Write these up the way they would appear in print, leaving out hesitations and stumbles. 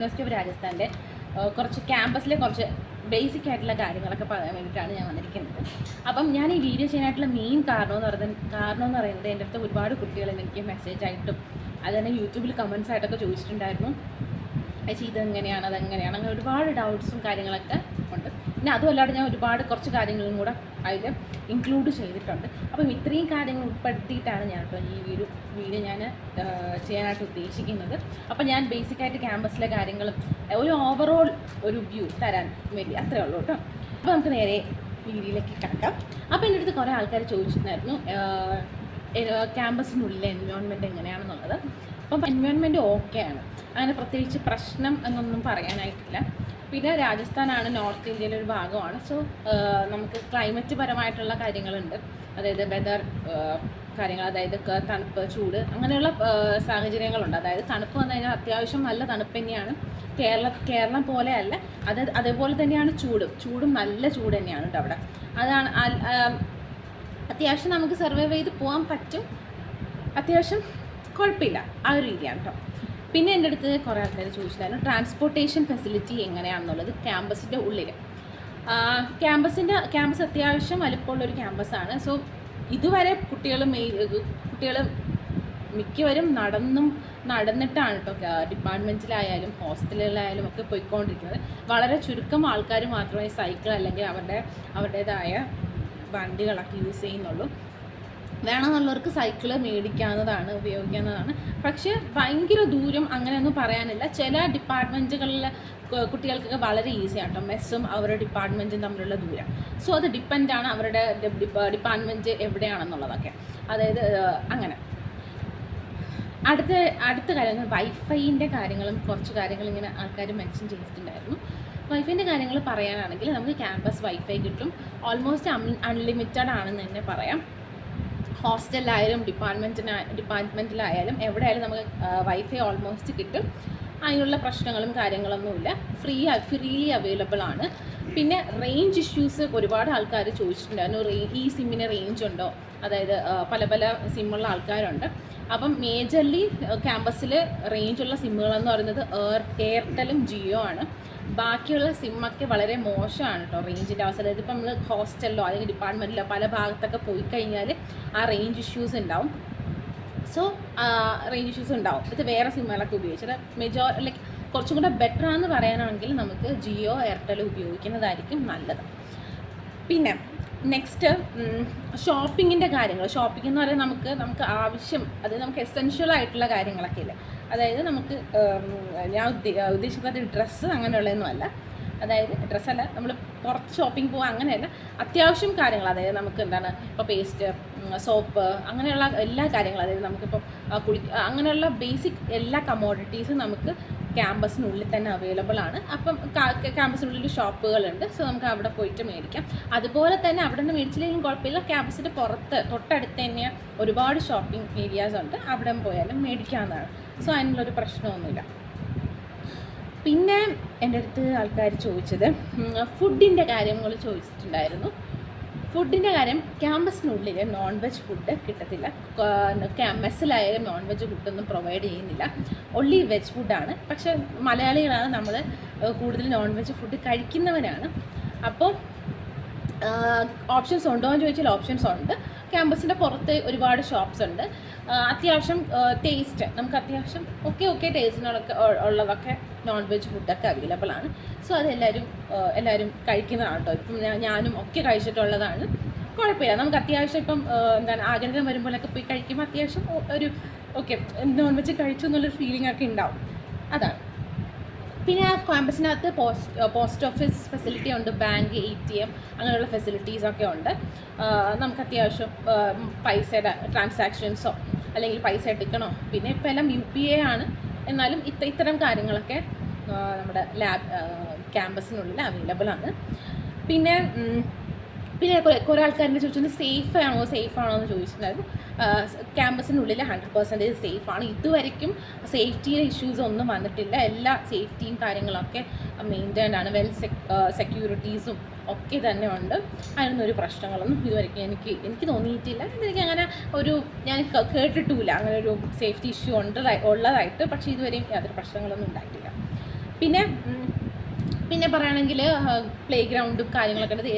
University of രാജസ്ഥാൻ്റെ കുറച്ച് ക്യാമ്പസിലെ കുറച്ച് basic ആയിട്ടുള്ള കാര്യങ്ങളൊക്കെ പറയാൻ വേണ്ടിയിട്ടാണ് ഞാൻ വന്നിരിക്കുന്നത്. അപ്പം ഞാൻ ഈ വീഡിയോ ചെയ്യാനായിട്ടുള്ള മെയിൻ കാരണം എന്ന് പറയുന്നത് എൻ്റെ അടുത്ത് ഒരുപാട് കുട്ടികൾ എനിക്ക് മെസ്സേജ് ആയിട്ടും അത് തന്നെ യൂട്യൂബിൽ കമൻസ് ആയിട്ടൊക്കെ ചോദിച്ചിട്ടുണ്ടായിരുന്നു. ചേച്ചി ഇതെങ്ങനെയാണ് അതെങ്ങനെയാണ് അങ്ങനെ ഒരുപാട് ഡൗട്ട്സും കാര്യങ്ങളൊക്കെ ഉണ്ട്. പിന്നെ അതുമല്ലാതെ ഞാൻ കുറച്ച് കാര്യങ്ങളും കൂടെ അതിൽ ഇൻക്ലൂഡ് ചെയ്തിട്ടുണ്ട്. അപ്പം ഇത്രയും കാര്യങ്ങൾ ഉൾപ്പെടുത്തിയിട്ടാണ് ഞാൻ ഇപ്പോൾ ഈ വീഡിയോ ഞാൻ ചെയ്യാനായിട്ട് ഉദ്ദേശിക്കുന്നത്. അപ്പം ഞാൻ ബേസിക്കായിട്ട് ക്യാമ്പസിലെ കാര്യങ്ങളും ഒരു ഓവറോൾ ഒരു വ്യൂ തരാൻ വേണ്ടി അത്രേ ഉള്ളൂ കേട്ടോ. അപ്പോൾ നമുക്ക് നേരെ വീഡിയോയിലേക്ക് കിടക്കാം. അപ്പോൾ എൻ്റെ അടുത്ത് കുറേ ആൾക്കാർ ചോദിച്ചിട്ടുണ്ടായിരുന്നു ക്യാമ്പസിനുള്ളിലെ എൻവയോൺമെൻറ്റ് എങ്ങനെയാണെന്നുള്ളത്. അപ്പം എൻവയോൺമെൻറ്റ് ഓക്കെയാണ്, അങ്ങനെ പ്രത്യേകിച്ച് പ്രശ്നം എന്നൊന്നും പറയാനായിട്ടില്ല. പിന്നെ രാജസ്ഥാനാണ് നോർത്ത് ഇന്ത്യയിലെ ഒരു ഭാഗമാണ്. സോ നമുക്ക് ക്ലൈമറ്റ് പരമായിട്ടുള്ള കാര്യങ്ങളുണ്ട്, അതായത് വെതർ കാര്യങ്ങൾ, അതായത് തണുപ്പ് ചൂട് അങ്ങനെയുള്ള സാഹചര്യങ്ങളുണ്ട്. അതായത് തണുപ്പ് വന്നു കഴിഞ്ഞാൽ അത്യാവശ്യം നല്ല തണുപ്പ് തന്നെയാണ്. കേരളം പോലെയല്ല, അതേപോലെ തന്നെയാണ് ചൂടും നല്ല ചൂട് തന്നെയാണ് കേട്ടോ അവിടെ. അതാണ് അത്യാവശ്യം നമുക്ക് സർവൈവ് ചെയ്ത് പോകാൻ പറ്റും, അത്യാവശ്യം കുഴപ്പമില്ല, ആ ഒരു രീതിയാണ് കേട്ടോ. പിന്നെ എൻ്റെ അടുത്ത് കുറേ ആൾക്കാർ ചോദിച്ചിട്ടുണ്ടായിരുന്നു ട്രാൻസ്പോർട്ടേഷൻ ഫെസിലിറ്റി എങ്ങനെയാണെന്നുള്ളത് ക്യാമ്പസിൻ്റെ ഉള്ളിൽ. ക്യാമ്പസ് അത്യാവശ്യം വലുപ്പമുള്ളൊരു ക്യാമ്പസാണ്. സോ ഇതുവരെ കുട്ടികൾ മിക്കവരും നടന്നിട്ടാണ് കേട്ടോ ഡിപ്പാർട്ട്മെൻറ്റിലായാലും ഹോസ്റ്റലുകളിലായാലും ഒക്കെ പോയിക്കൊണ്ടിരിക്കുന്നത്. വളരെ ചുരുക്കം ആൾക്കാർ മാത്രമേ സൈക്കിൾ അല്ലെങ്കിൽ അവരുടേതായ വണ്ടികളൊക്കെ യൂസ് ചെയ്യുന്നുള്ളൂ. വേണമെന്നുള്ളവർക്ക് സൈക്കിള് മേടിക്കാവുന്നതാണ്, ഉപയോഗിക്കാവുന്നതാണ്. പക്ഷേ ഭയങ്കര ദൂരം അങ്ങനെയൊന്നും പറയാനില്ല. ചില ഡിപ്പാർട്ട്മെൻറ്റുകളിലെ കുട്ടികൾക്കൊക്കെ വളരെ ഈസിയാണ് കേട്ടോ മെസ്സും അവരുടെ ഡിപ്പാർട്ട്മെൻറ്റും തമ്മിലുള്ള ദൂരം. സോ അത് ഡിപ്പെൻഡാണ് അവരുടെ ഡിപ്പാർട്ട്മെൻറ്റ് എവിടെയാണെന്നുള്ളതൊക്കെ. അതായത് അങ്ങനെ അടുത്ത കാര്യങ്ങൾ വൈഫൈൻ്റെ കാര്യങ്ങളും കുറച്ച് കാര്യങ്ങൾ ഇങ്ങനെ ആൾക്കാർ മെൻഷൻ ചെയ്തിട്ടുണ്ടായിരുന്നു. വൈഫൈൻ്റെ കാര്യങ്ങൾ പറയാനാണെങ്കിൽ നമുക്ക് ക്യാമ്പസ് വൈഫൈ കിട്ടും. ഓൾമോസ്റ്റ് അൺലിമിറ്റഡ് ആണെന്ന് തന്നെ പറയാം. ഹോസ്റ്റലിലായാലും ഡിപ്പാർട്ട്മെൻറ്റിലായാലും എവിടെയായാലും നമുക്ക് വൈഫൈ ഓൾമോസ്റ്റ് കിട്ടും. അതിനുള്ള പ്രശ്നങ്ങളും കാര്യങ്ങളൊന്നുമില്ല, ഫ്രീലി അവൈലബിൾ ആണ്. പിന്നെ റേഞ്ച് ഇഷ്യൂസ് ഒരുപാട് ആൾക്കാർ ചോദിച്ചിട്ടുണ്ടായിരുന്നു. ഈ സിമ്മിന് റേഞ്ച് ഉണ്ടോ, അതായത് പല സിമ്മുള്ള ആൾക്കാരുണ്ട്. അപ്പം മേജർലി ക്യാമ്പസിൽ റേഞ്ചുള്ള സിമ്മുകളെന്ന് പറയുന്നത് എയർടെലും ജിയോ ആണ്. ബാക്കിയുള്ള സിമ്മൊക്കെ വളരെ മോശമാണ് കേട്ടോ റേഞ്ചിൻ്റെ അവസ്ഥ. അതായത് ഇപ്പം നമ്മൾ ഹോസ്റ്റലിലോ അല്ലെങ്കിൽ ഡിപ്പാർട്ട്മെൻറ്റിലോ പല ഭാഗത്തൊക്കെ പോയി കഴിഞ്ഞാൽ ആ റേഞ്ച് ഇഷ്യൂസ് ഉണ്ടാവും. സോ റേഞ്ച് ഇഷ്യൂസ് ഉണ്ടാവും. ഇത് വേറെ സിമ്മുകളൊക്കെ ഉപയോഗിച്ചത് ലൈക്ക് കുറച്ചും കൂടെ ബെറ്റർ ആണെന്ന് പറയാനാണെങ്കിൽ നമുക്ക് ജിയോ എയർടെൽ ഉപയോഗിക്കുന്നതായിരിക്കും നല്ലത്. പിന്നെ നെക്സ്റ്റ് ഷോപ്പിങ്ങിൻ്റെ കാര്യങ്ങൾ. ഷോപ്പിംഗ് എന്ന് പറയുന്നത് നമുക്ക് ആവശ്യം, അത് നമുക്ക് എസെൻഷ്യൽ ആയിട്ടുള്ള കാര്യങ്ങളൊക്കെ ഇല്ലേ. അതായത് നമുക്ക് ഞാൻ ഉദ്ദേശിക്കുന്നത് ഡ്രസ്സ് അങ്ങനെയുള്ളതൊന്നും അല്ല, അതായത് ഡ്രസ്സല്ല, നമ്മൾ പുറത്ത് ഷോപ്പിംഗ് പോകാൻ അങ്ങനെയല്ല, അത്യാവശ്യം കാര്യങ്ങൾ. അതായത് നമുക്ക് എന്താണ് ഇപ്പോൾ പേസ്റ്റ്, സോപ്പ് അങ്ങനെയുള്ള എല്ലാ കാര്യങ്ങളും, അതായത് നമുക്കിപ്പോൾ അങ്ങനെയുള്ള ബേസിക് എല്ലാ കമ്മോഡിറ്റീസും നമുക്ക് ക്യാമ്പസിനുള്ളിൽ തന്നെ അവൈലബിൾ ആണ്. അപ്പം ക്യാമ്പസിനുള്ളിൽ ഷോപ്പുകളുണ്ട്. സോ നമുക്ക് അവിടെ പോയിട്ട് മേടിക്കാം. അതുപോലെ തന്നെ അവിടെ നിന്ന് മേടിച്ചില്ലെങ്കിലും കുഴപ്പമില്ല, ക്യാമ്പസിൻ്റെ പുറത്ത് തൊട്ടടുത്ത് തന്നെ ഒരുപാട് ഷോപ്പിംഗ് ഏരിയാസ് ഉണ്ട്, അവിടെ പോയാലും മേടിക്കാവുന്നതാണ്. സോ അതിനുള്ളൊരു പ്രശ്നമൊന്നുമില്ല. പിന്നെ എൻ്റെ അടുത്ത് ആൾക്കാർ ചോദിച്ചത് ഫുഡിൻ്റെ കാര്യങ്ങൾ ചോദിച്ചിട്ടുണ്ടായിരുന്നു. ഫുഡിൻ്റെ കാര്യം, ക്യാമ്പസിനുള്ളിൽ നോൺ വെജ് ഫുഡ് കിട്ടത്തില്ല. മെസ്സിലായാലും നോൺ വെജ് ഫുഡൊന്നും പ്രൊവൈഡ് ചെയ്യുന്നില്ല, ഓൺലി വെജ് ഫുഡാണ്. പക്ഷേ മലയാളികളാണ് നമ്മൾ, കൂടുതൽ നോൺ വെജ് ഫുഡ് കഴിക്കുന്നവരാണ്. അപ്പോൾ ഓപ്ഷൻസ് ഉണ്ടോ എന്ന് ചോദിച്ചാൽ ഓപ്ഷൻസ് ഉണ്ട്. ക്യാമ്പസിൻ്റെ പുറത്ത് ഒരുപാട് ഷോപ്സ് ഉണ്ട്. അത്യാവശ്യം ടേസ്റ്റ്, നമുക്ക് അത്യാവശ്യം ഓക്കെ ടേസ്റ്റിനൊക്കെ ഉള്ളതൊക്കെ നോൺ വെജ് ഫുഡൊക്കെ അവൈലബിൾ ആണ്. സോ അത് എല്ലാവരും കഴിക്കുന്നതാണ് കേട്ടോ. ഇപ്പം ഞാനും ഒക്കെ കഴിച്ചിട്ടുള്ളതാണ്. കുഴപ്പമില്ല, നമുക്ക് അത്യാവശ്യം ഇപ്പം ആഗ്രഹം വരുമ്പോഴൊക്കെ പോയി കഴിക്കുമ്പോൾ അത്യാവശ്യം ഒരു ഓക്കെ നോൺ വെജ് കഴിച്ചു എന്നുള്ളൊരു ഫീലിംഗ് ഒക്കെ ഉണ്ടാവും. അതാണ്. പിന്നെ ആ ക്യാമ്പസിനകത്ത് പോസ്റ്റ് ഓഫീസ് ഫെസിലിറ്റി ഉണ്ട്, ബാങ്ക്, ATM അങ്ങനെയുള്ള ഫെസിലിറ്റീസൊക്കെ ഉണ്ട്. നമുക്ക് അത്യാവശ്യം പൈസയുടെ ട്രാൻസാക്ഷൻസോ അല്ലെങ്കിൽ പൈസ എടുക്കണോ, പിന്നെ ഇപ്പോൾ എല്ലാം UPA ആണ്, എന്നാലും ഇത്തരം കാര്യങ്ങളൊക്കെ നമ്മുടെ ക്യാമ്പസിനുള്ളിൽ അവൈലബിൾ ആണ്. പിന്നെ കുറേ ആൾക്കാരുടെ ചോദിച്ചത് സേഫ് ആണോ എന്ന് ചോദിച്ചിട്ടുണ്ടായിരുന്നു. ക്യാമ്പസിനുള്ളിൽ 100% സേഫാണ്. ഇതുവരെയ്ക്കും സേഫ്റ്റിയുടെ ഇഷ്യൂസ് ഒന്നും വന്നിട്ടില്ല. എല്ലാ സേഫ്റ്റിയും കാര്യങ്ങളൊക്കെ മെയിൻറ്റൈൻഡ് ആണ്. സെക്യൂരിറ്റീസും ഒക്കെ തന്നെ ഉണ്ട്. അതിനൊന്നും പ്രശ്നങ്ങളൊന്നും ഇതുവരെയ്ക്കും എനിക്ക് തോന്നിയിട്ടില്ല. എനിക്ക് അങ്ങനെ ഞാൻ കേട്ടിട്ടുമില്ല അങ്ങനെ ഒരു സേഫ്റ്റി ഇഷ്യൂ ഉള്ളതായിട്ട്. പക്ഷേ ഇതുവരെയും യാതൊരു പ്രശ്നങ്ങളൊന്നും ഉണ്ടായിട്ടില്ല. പിന്നെ പറയുകയാണെങ്കിൽ പ്ലേ ഗ്രൗണ്ടും കാര്യങ്ങളൊക്കെ ഉണ്ട്.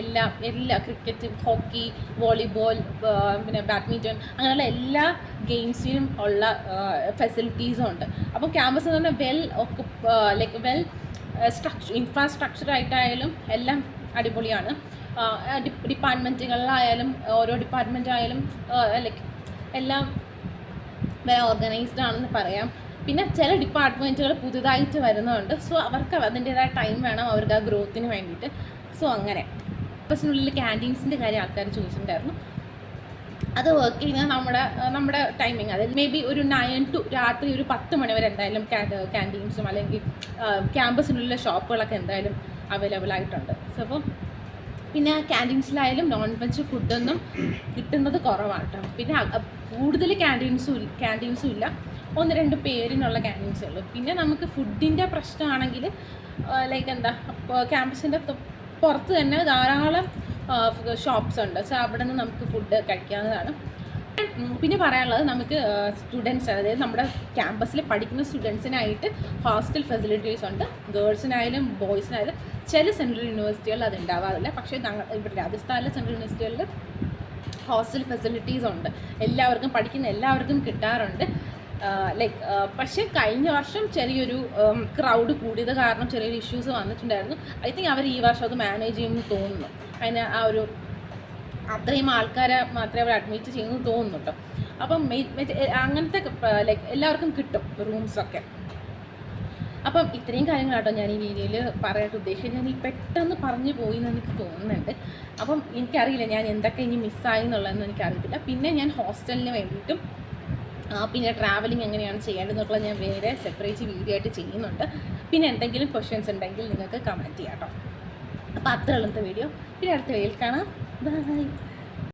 എല്ലാ ക്രിക്കറ്റ്, ഹോക്കി, വോളിബോൾ, പിന്നെ ബാഡ്മിൻ്റൺ, അങ്ങനെയുള്ള എല്ലാ ഗെയിംസിനും ഉള്ള ഫെസിലിറ്റീസും ഉണ്ട്. അപ്പോൾ ക്യാമ്പസ് എന്ന് പറഞ്ഞാൽ വെൽ ഇൻഫ്രാസ്ട്രക്ചറായിട്ടായാലും എല്ലാം അടിപൊളിയാണ്. ഡിപ്പാർട്ട്മെൻറ്റുകളിലായാലും ഓരോ ഡിപ്പാർട്ട്മെൻറ്റായാലും എല്ലാം വെൽ ഓർഗനൈസ്ഡ് ആണെന്ന് പറയാം. പിന്നെ ചില ഡിപ്പാർട്ട്മെൻറ്റുകൾ പുതുതായിട്ട് വരുന്നുണ്ട്. സോ അവർക്ക് അതിൻ്റേതായ ടൈം വേണം അവർക്ക് ആ ഗ്രോത്തിന് വേണ്ടിയിട്ട്. സോ അങ്ങനെ ക്യാമ്പസിനുള്ളിൽ ക്യാൻറ്റീൻസിൻ്റെ കാര്യം ആൾക്കാർ ചോദിച്ചിട്ടുണ്ടായിരുന്നു. അത് വർക്ക് ചെയ്യുന്നത് നമ്മുടെ ടൈമിങ്, അതായത് മേ ബി ഒരു 9 to രാത്രി ഒരു 10 മണി വരെ എന്തായാലും ക്യാൻറ്റീൻസും അല്ലെങ്കിൽ ക്യാമ്പസിനുള്ളിലെ ഷോപ്പുകളൊക്കെ എന്തായാലും അവൈലബിൾ ആയിട്ടുണ്ട്. സോ അപ്പം പിന്നെ ക്യാൻറ്റീൻസിലായാലും നോൺ വെജ് ഫുഡൊന്നും കിട്ടുന്നത് കുറവാണ് കേട്ടോ. പിന്നെ കൂടുതൽ ക്യാൻറ്റീൻസും ഇല്ല, 1-2 പേരിനുള്ള ക്യാൻറ്റീൻസേ ഉള്ളൂ. പിന്നെ നമുക്ക് ഫുഡിൻ്റെ പ്രശ്നമാണെങ്കിൽ ക്യാമ്പസിൻ്റെ പുറത്ത് തന്നെ ധാരാളം ഷോപ്സ് ഉണ്ട്. സോ അവിടെ നിന്ന് നമുക്ക് ഫുഡ് കഴിക്കാവുന്നതാണ്. പിന്നെ പറയാനുള്ളത്, നമുക്ക് സ്റ്റുഡൻസ്, അതായത് നമ്മുടെ ക്യാമ്പസിൽ പഠിക്കുന്ന സ്റ്റുഡൻസിനായിട്ട് ഹോസ്റ്റൽ ഫെസിലിറ്റീസ് ഉണ്ട്. ഗേൾസിനായാലും ബോയ്സിനായാലും. ചില സെൻട്രൽ യൂണിവേഴ്സിറ്റികളിൽ അത് ഉണ്ടാവാറില്ല. പക്ഷേ ഇവിടെ രാജസ്ഥാനിലെ സെൻട്രൽ യൂണിവേഴ്സിറ്റികളിൽ ഹോസ്റ്റൽ ഫെസിലിറ്റീസ് ഉണ്ട്. പഠിക്കുന്ന എല്ലാവർക്കും കിട്ടാറുണ്ട്. പക്ഷേ കഴിഞ്ഞ വർഷം ചെറിയൊരു ക്രൗഡ് കൂടിയത് കാരണം ചെറിയൊരു ഇഷ്യൂസ് വന്നിട്ടുണ്ടായിരുന്നു. ഐ തിങ്ക് അവർ ഈ വർഷം അത് മാനേജ് ചെയ്യുമെന്ന് തോന്നുന്നു. അതിന് അത്രയും ആൾക്കാരെ മാത്രമേ അവർ അഡ്മിറ്റ് ചെയ്യുമെന്ന് തോന്നുന്നു കേട്ടോ. അപ്പം അങ്ങനത്തെ എല്ലാവർക്കും കിട്ടും റൂംസൊക്കെ. അപ്പം ഇത്രയും കാര്യങ്ങളാട്ടോ ഞാൻ ഈ വീഡിയോയിൽ പറയാനായിട്ട് ഉദ്ദേശിച്ചത്. ഞാൻ ഈ പെട്ടെന്ന് പറഞ്ഞു പോയി എന്ന് എനിക്ക് തോന്നുന്നുണ്ട്. അപ്പം എനിക്കറിയില്ല ഞാൻ എന്തൊക്കെ ഇനി മിസ്സായി എന്നുള്ളതെന്ന് എനിക്കറിയത്തില്ല. പിന്നെ ഞാൻ ഹോസ്റ്റലിന് വേണ്ടിയിട്ടും പിന്നെ ട്രാവലിംഗ് എങ്ങനെയാണ് ചെയ്യേണ്ടതെന്നുള്ള ഞാൻ വേറെ സെപ്പറേറ്റ് വീഡിയോ ആയിട്ട് ചെയ്യുന്നുണ്ട്. പിന്നെ എന്തെങ്കിലും ക്വസ്റ്റ്യൻസ് ഉണ്ടെങ്കിൽ നിങ്ങൾക്ക് കമൻറ്റ് ചെയ്യാം കേട്ടോ. അപ്പോൾ അത്ര ഉള്ളത്തെ വീഡിയോ. പിന്നെ അടുത്ത വീഡിയോയിൽ കാണാം. ബൈ.